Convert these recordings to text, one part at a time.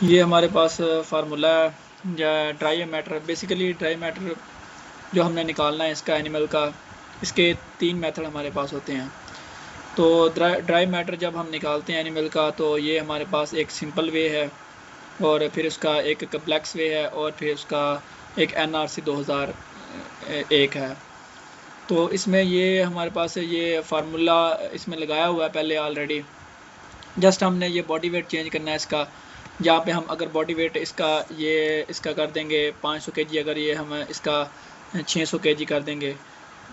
ये हमारे पास फार्मूला है या dry matter. Basically dry matter जो हमने निकालना है इसका एनिमल का, इसके तीन मेथड हमारे पास होते हैं। तो ड्राई मैटर जब हम निकालते हैं एनिमल का, तो ये हमारे पास एक सिंपल वे है, और फिर उसका एक कम्प्लेक्स वे है, और फिर उसका एक NRC 2001 है। तो इसमें ये हमारे पास ये फार्मूला इसमें लगाया हुआ है पहले ऑलरेडी। जस्ट हमने ये बॉडी वेट चेंज करना है इसका। जहाँ पे हम अगर बॉडी वेट इसका कर देंगे 500 kg, अगर ये हम इसका 600 kg कर देंगे,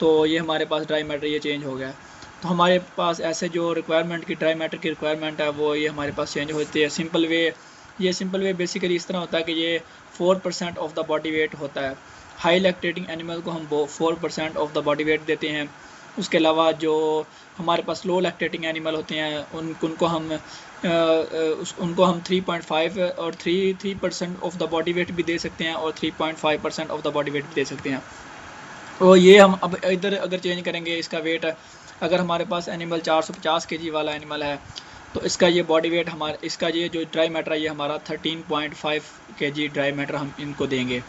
तो ये हमारे पास ड्राई मैटर ये चेंज हो गया। तो हमारे पास ऐसे जो रिक्वायरमेंट की ड्राई मैटर की रिक्वायरमेंट है वो ये हमारे पास चेंज होती है। सिंपल वे बेसिकली इस तरह होता है कि ये 4% ऑफ द बॉडी वेट होता है। हाई लैक्टेटिंग एनिमल को हम 4% ऑफ द बॉडी वेट देते हैं। उसके अलावा जो हमारे पास लो लैक्टेटिंग एनिमल होते हैं उनको हम 3.5 और 3% ऑफ द बॉडी वेट भी दे सकते हैं, और 3.5% ऑफ द बॉडी वेट भी दे सकते हैं। और ये हम अब इधर अगर चेंज करेंगे इसका वेट, अगर हमारे पास एनिमल 450 kg वाला एनिमल है, तो इसका ये बॉडी वेट इसका ये जो ड्राई मैटर है ये हमारा 13.5 kg ड्राई मैटर हम इनको देंगे।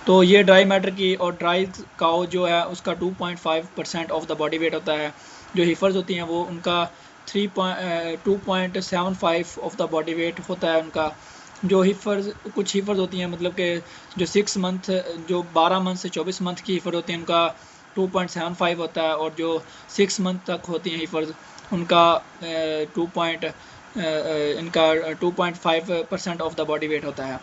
तो ये ड्राई मैटर की और ड्राई काउ जो है उसका 2.5% ऑफ द बॉडी वेट होता है। जो हीफर्स होती हैं वो उनका 2.75 ऑफ द बॉडी वेट होता है उनका। जो कुछ हीफर्स होती हैं, मतलब कि जो 6 मंथ, जो 12 मंथ से 24 मंथ की हीफर होती हैं उनका 2.75 होता है, और जो 6 मंथ तक होती हैं हीफर्स उनका 2.5% ऑफ द बॉडी वेट होता है।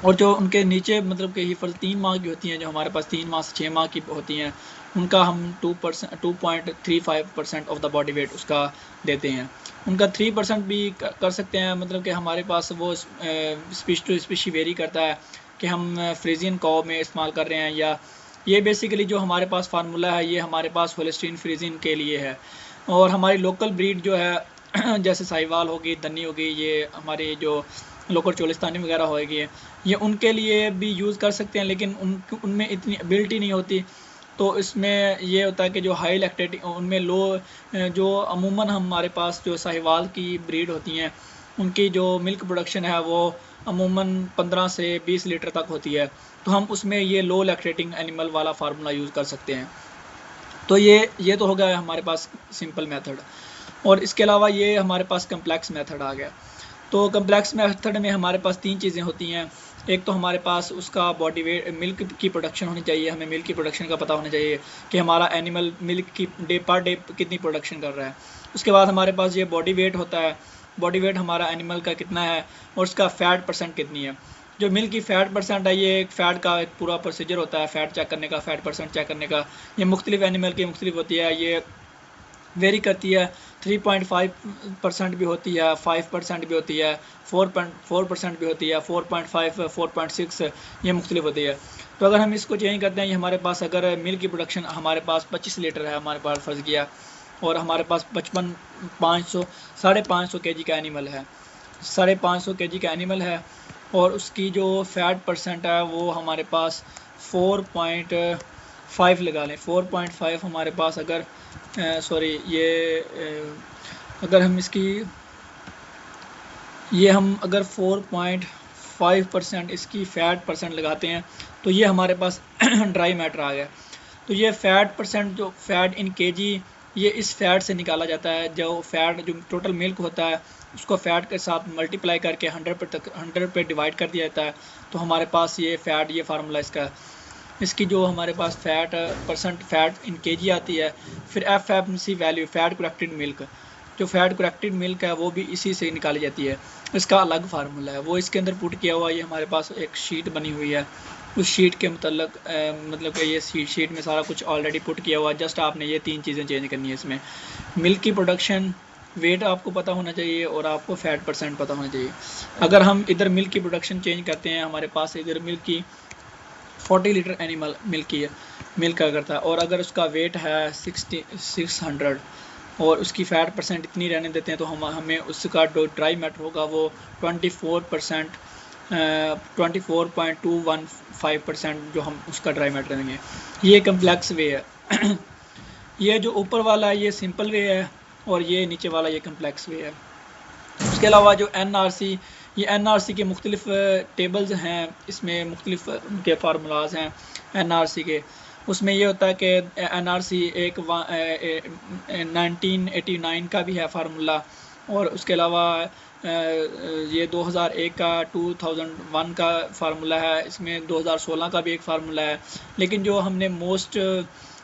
और जो उनके नीचे मतलब कि हीफर 3 माह की होती हैं, जो हमारे पास 3 माह से 6 माह की होती हैं, उनका हम 2.35% ऑफ द बॉडी वेट उसका देते हैं। उनका 3% भी कर सकते हैं, मतलब कि हमारे पास वो स्पीच टू स्पीशी वेरी करता है कि हम फ्रीजियन काउ में इस्तेमाल कर रहे हैं, या ये बेसिकली जो हमारे पास फार्मूला है ये हमारे पास होल्स्टीन फ्रीजियन के लिए है। और हमारी लोकल ब्रीड जो है जैसे साहिवाल होगी, दन्नी होगी, ये हमारी जो लोकल चोलिस्तानी वगैरह होगी, ये उनके लिए भी यूज़ कर सकते हैं, लेकिन उनमें इतनी एबिलिटी नहीं होती। तो इसमें ये होता है कि जो हाई लैक्टेटिंग उनमें लो, जो अमूमन हमारे पास जो साहिवाल की ब्रीड होती हैं उनकी जो मिल्क प्रोडक्शन है वो अमूमन 15 से 20 लीटर तक होती है। तो हम उसमें ये लो लैक्टेटिंग एनिमल वाला फार्मूला यूज़ कर सकते हैं। तो ये तो हो गया हमारे पास सिंपल मेथड। और इसके अलावा ये हमारे पास कम्प्लेक्स मेथड आ गया। तो कम्प्लेक्स मेथड में हमारे पास 3 चीज़ें होती हैं। एक तो हमारे पास उसका बॉडी वेट, मिल्क की प्रोडक्शन होनी चाहिए, हमें मिल्क की प्रोडक्शन का पता होना चाहिए कि हमारा एनिमल मिल्क की पर डे कितनी प्रोडक्शन कर रहा है। उसके बाद हमारे पास ये बॉडी वेट होता है, बॉडी वेट हमारा एनिमल का कितना है, और उसका फ़ैट परसेंट कितनी है। जो मिल्क की फ़ैट परसेंट है ये एक फ़ैट का एक पूरा प्रोसीजर होता है, फ़ैट चेक करने का, फ़ैट परसेंट चेक करने का। ये मुख्तलिफ एनिमल की मुख्तलिफ होती है, ये वेरी करती है। 3.5% भी होती है, 5% भी होती है, 4% भी होती है, 4.5, 4.6, ये मुख्तलिफ होती है। तो अगर हम इसको चेंज करते हैं, ये हमारे पास अगर मिल्क की प्रोडक्शन हमारे पास 25 लीटर है हमारे पास फर्ज किया, और हमारे पास 550 kg का एनिमल है, 550 kg का एनिमल है, और उसकी जो फ़ैट परसेंट है वो हमारे पास 4.5 लगा लें। 4.5 हमारे पास अगर सॉरी अगर हम इसकी हम अगर 4.5% इसकी फ़ैट परसेंट लगाते हैं, तो ये हमारे पास ड्राई मैटर आ गया। तो ये फ़ैट परसेंट, जो फ़ैट इन केजी, ये इस फ़ैट से निकाला जाता है। जो फ़ैट जो टोटल मिल्क होता है उसको फ़ैट के साथ मल्टीप्लाई करके 100 पे डिवाइड कर दिया जाता है। तो हमारे पास ये फ़ैट, ये फार्मूला इसकी जो हमारे पास फ़ैट परसेंट फ़ैट इन केजी आती है। फिर FMC value, fat corrected milk, जो फ़ैट करेक्टेड मिल्क है वो भी इसी से निकाली जाती है। इसका अलग फार्मूला है, वो इसके अंदर पुट किया हुआ। ये हमारे पास एक शीट बनी हुई है, उस शीट के मतलब कि ये शीट में सारा कुछ ऑलरेडी पुट किया हुआ है। जस्ट आपने ये 3 चीज़ें चेंज करनी है इसमें। मिल्क की प्रोडक्शन, वेट आपको पता होना चाहिए, और आपको फ़ैट परसेंट पता होना चाहिए। अगर हम इधर मिल्क की प्रोडक्शन चेंज करते हैं, हमारे पास इधर मिल्क की 40 लीटर एनिमल मिल्क का करता है, और अगर उसका वेट है 600 और उसकी फ़ैट परसेंट इतनी रहने देते हैं, तो हमें उसका जो ड्राई मैटर होगा वो 24%, 24.215% जो हम उसका ड्राई मैटर देंगे। ये कम्प्लेक्स वे है। ये जो ऊपर वाला है ये सिंपल वे है, और ये नीचे वाला ये कम्प्लेक्स वे है। उसके अलावा जो NRC ये NRC के मुख्तलिफ टेबल्स हैं, इसमें मुख्तलिफ उनके फार्मूलाज हैं NRC के। उसमें ये होता है कि NRC एक 1989 का भी है फार्मूला, और उसके अलावा ये 2001 का 2001 का फार्मूला है, इसमें 2016 का भी एक फार्मूला है। लेकिन जो हमने मोस्ट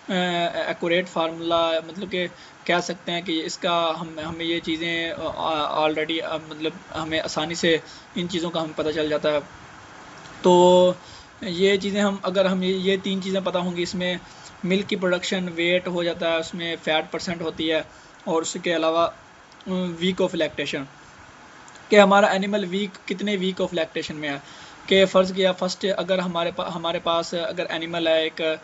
एक्यूरेट फार्मूला मतलब कि कह सकते हैं कि इसका हमें ये चीज़ें ऑलरेडी मतलब हमें आसानी से इन चीज़ों का हमें पता चल जाता है। तो ये चीज़ें अगर हम ये 3 चीज़ें पता होंगी, इसमें मिल्क की प्रोडक्शन, वेट हो जाता है, उसमें फैट परसेंट होती है, और उसके अलावा वीक ऑफ लैक्टेशन कि हमारा एनिमल कितने वीक ऑफ लैक्टेशन में है। कि फ़र्ज़ किया फर्स्ट अगर हमारे पास अगर एनिमल है एक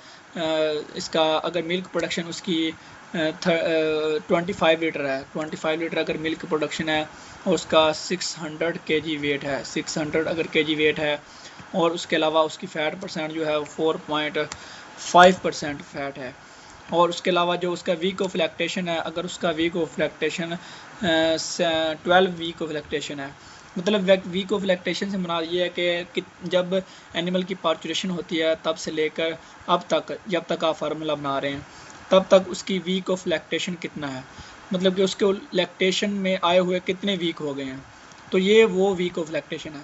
इसका अगर मिल्क प्रोडक्शन उसकी 25 लीटर है, 25 लीटर अगर मिल्क प्रोडक्शन है और उसका 600 kg वेट है, 600 अगर kg वेट है, और उसके अलावा उसकी फ़ैट परसेंट जो है 4.5% फ़ैट है, और उसके अलावा जो उसका वीक ऑफ लैक्टेशन है, अगर उसका week of lactation 12 week of lactation है, मतलब वीक ऑफ लैक्टेशन से मुराद ये है कि जब एनिमल की पार्चुरेशन होती है तब से लेकर अब तक, जब तक आप फार्मूला बना रहे हैं तब तक उसकी वीक ऑफ लैक्टेशन कितना है, मतलब कि उसके लैक्टेशन में आए हुए कितने वीक हो गए हैं, तो ये वो वीक ऑफ लैक्टेशन है।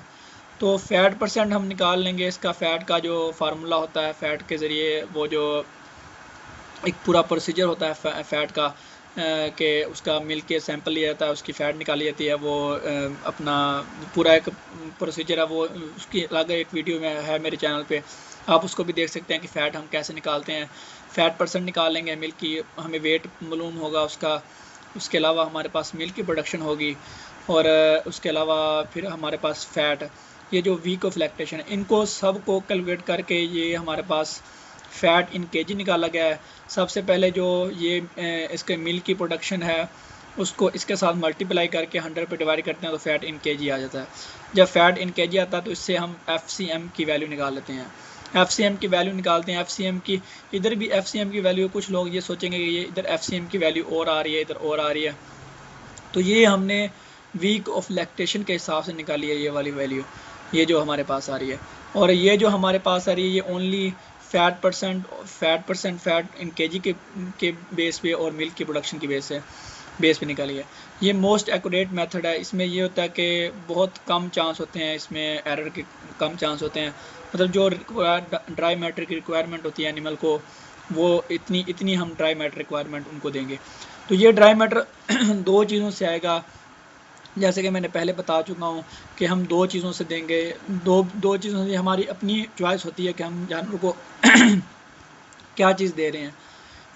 तो फैट परसेंट हम निकाल लेंगे, इसका फ़ैट का जो फार्मूला होता है, फ़ैट के ज़रिए वो जो एक पूरा प्रोसीजर होता है फ़ैट का कि उसका मिल्क के सैंपल लिया जाता है, उसकी फ़ैट निकाली जाती है, वो अपना पूरा एक प्रोसीजर है, वो उसकी अलग एक वीडियो में है मेरे चैनल पे, आप उसको भी देख सकते हैं कि फ़ैट हम कैसे निकालते हैं। फ़ैट परसेंट निकाल लेंगे, मिल्क की हमें वेट मालूम होगा उसका, उसके अलावा हमारे पास मिल्क की प्रोडक्शन होगी, और उसके अलावा फिर हमारे पास फ़ैट, ये जो वीक ऑफ लैक्टेशन, इनको सब को कैलकुलेट करके ये हमारे पास फ़ैट इन केजी निकाला गया है। सबसे पहले जो ये इसके मिल्क की प्रोडक्शन है उसको इसके साथ मल्टीप्लाई करके 100 पे डिवाइड करते हैं तो फ़ैट इन केजी आ जाता है। जब फ़ैट इन केजी आता है तो इससे हम FCM की वैल्यू निकाल लेते हैं। FCM की वैल्यू निकालते हैं, FCM की इधर भी FCM की वैल्यू, कुछ लोग ये सोचेंगे कि ये इधर FCM की वैल्यू और आ रही है, इधर और आ रही है, तो ये हमने वीक ऑफ लैक्टेशन के हिसाब से निकाली है ये वाली वैल्यू, ये जो हमारे पास आ रही है। और ये जो हमारे पास आ रही है ये only fat percent fat in KG के बेस पे और मिल्क की प्रोडक्शन की बेस पे निकाली है। ये मोस्ट एक्यूरेट मेथड है। इसमें ये होता है कि बहुत कम चांस होते हैं, इसमें एरर के कम चांस होते हैं, मतलब जो ड्राई मैटर की रिक्वायरमेंट होती है एनिमल को, वो इतनी हम ड्राई मैटर रिक्वायरमेंट उनको देंगे। तो ये ड्राई मैटर 2 चीज़ों से आएगा, जैसे कि मैंने पहले बता चुका हूँ कि हम 2 चीज़ों से देंगे, दो चीज़ों से हमारी अपनी चॉइस होती है कि हम जानवर को क्या चीज़ दे रहे हैं।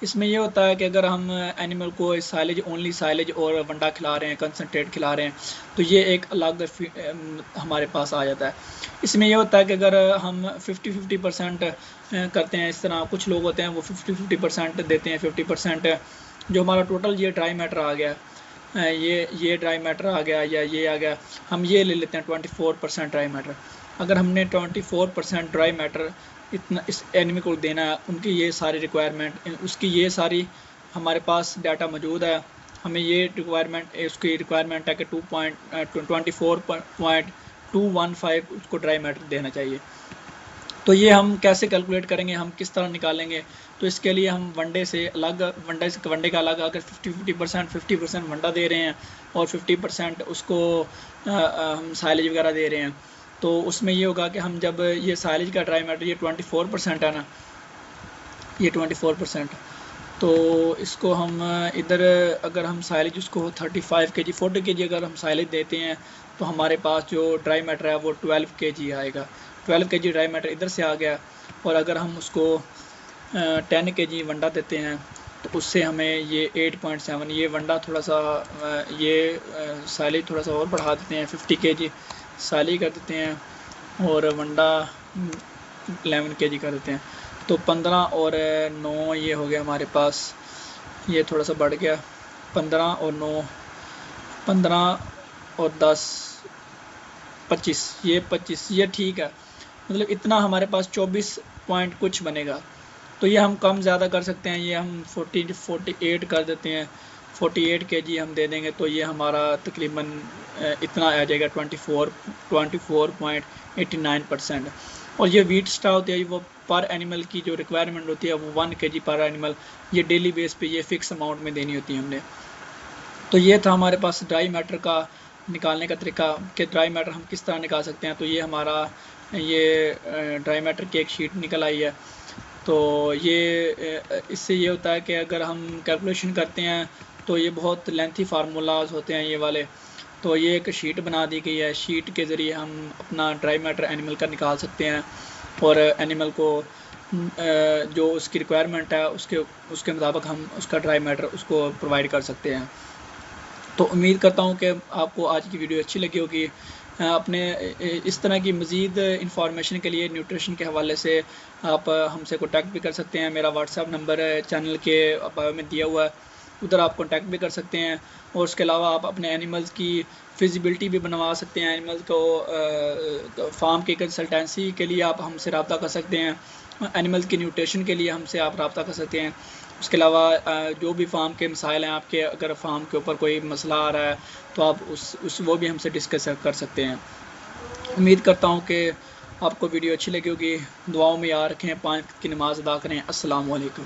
इसमें ये होता है कि अगर हम एनिमल को साइलेज, ओनली साइलेज और वंडा खिला रहे हैं, कंसनट्रेट खिला रहे हैं, तो ये एक अलग हमारे पास आ जाता है। इसमें ये होता है कि अगर हम 50-50% करते हैं, इस तरह कुछ लोग होते हैं वो 50-50% देते हैं, 50% जो हमारा टोटल ये ड्राई मैटर आ गया, ये ड्राई मैटर आ गया या ये आ गया, हम ये ले लेते हैं 24% ड्राई मैटर। अगर हमने 24% ड्राई मैटर इतना इस एनिमल को देना है, उनकी ये सारी रिक्वायरमेंट, उसकी ये सारी हमारे पास डाटा मौजूद है, हमें ये उसकी रिक्वायरमेंट है कि 24.215 उसको ड्राई मैटर देना चाहिए। तो ये हम कैसे कैलकुलेट करेंगे, हम किस तरह निकालेंगे, तो इसके लिए हम वनडे का अलग अगर 50% वनडा दे रहे हैं और 50% उसको हम साइलेज वगैरह दे रहे हैं, तो उसमें ये होगा कि हम जब ये साइलेज का ड्राई मैटर ये 24% है ना, ये 24%, तो इसको हम इधर अगर हम साइलेज उसको 35 kg 40 kg अगर हम साइलेज देते हैं तो हमारे पास जो ड्राई मैटर है वो 12 kg आएगा। 12 kg ड्राई मैटर इधर से आ गया, और अगर हम उसको 10 kg वंडा देते हैं तो उससे हमें ये 8.7, ये वंडा थोड़ा सा ये साइलेज थोड़ा सा और बढ़ा देते हैं, 50 kg साइलेज कर देते हैं और वंडा 11 kg कर देते हैं, तो 15 और 9 ये हो गया हमारे पास, ये थोड़ा सा बढ़ गया, 15 और 9 15 और 10 25, ये 25, ये ठीक है, मतलब इतना हमारे पास 24 पॉइंट कुछ बनेगा। तो ये हम कम ज़्यादा कर सकते हैं, ये हम 48 कर देते हैं, 48 kg हम दे देंगे तो ये हमारा तकरीबन इतना आ जाएगा 24.89%। और ये वीट स्ट्रा होती है वो पर एनिमल की जो रिक्वायरमेंट होती है वो 1 kg पर एनिमल, ये डेली बेस पे ये फिक्स अमाउंट में देनी होती है हमने। तो ये था हमारे पास ड्राई मैटर का निकालने का तरीका कि ड्राई मैटर हम किस तरह निकाल सकते हैं। तो ये हमारा ये ड्राई मैटर की एक शीट निकल आई है। तो ये इससे ये होता है कि अगर हम कैलकुलेशन करते हैं तो ये बहुत लेंथी फार्मूलाज होते हैं ये वाले। तो ये एक शीट बना दी गई है, शीट के ज़रिए हम अपना ड्राई मैटर एनिमल का निकाल सकते हैं और एनिमल को जो उसकी रिक्वायरमेंट है उसके मुताबिक हम उसका ड्राई मैटर उसको प्रोवाइड कर सकते हैं। तो उम्मीद करता हूँ कि आपको आज की वीडियो अच्छी लगी होगी। अपने इस तरह की मज़ीद इंफॉर्मेशन के लिए न्यूट्रिशन के हवाले से आप हमसे कॉन्टैक्ट भी कर सकते हैं। मेरा व्हाट्सएप नंबर चैनल के बायो में दिया हुआ है, उधर आप कॉन्टैक्ट भी कर सकते हैं। और उसके अलावा आप अपने एनिमल्स की फिजिबिलिटी भी बनवा सकते हैं। एनिमल्स को फार्म की कंसल्टेंसी के लिए आप हमसे रब्ता कर सकते हैं। एनिमल्स की न्यूट्रिशन के लिए हमसे आप रब्ता कर सकते हैं। उसके अलावा जो भी फार्म के मसाइल हैं आपके, अगर फार्म के ऊपर कोई मसला आ रहा है तो आप वो भी हमसे डिस्कस कर सकते हैं। उम्मीद करता हूँ कि आपको वीडियो अच्छी लगी होगी। दुआओं में याद रखें, 5 वक्त की नमाज़ अदा करें। अस्सलाम वालेकुम।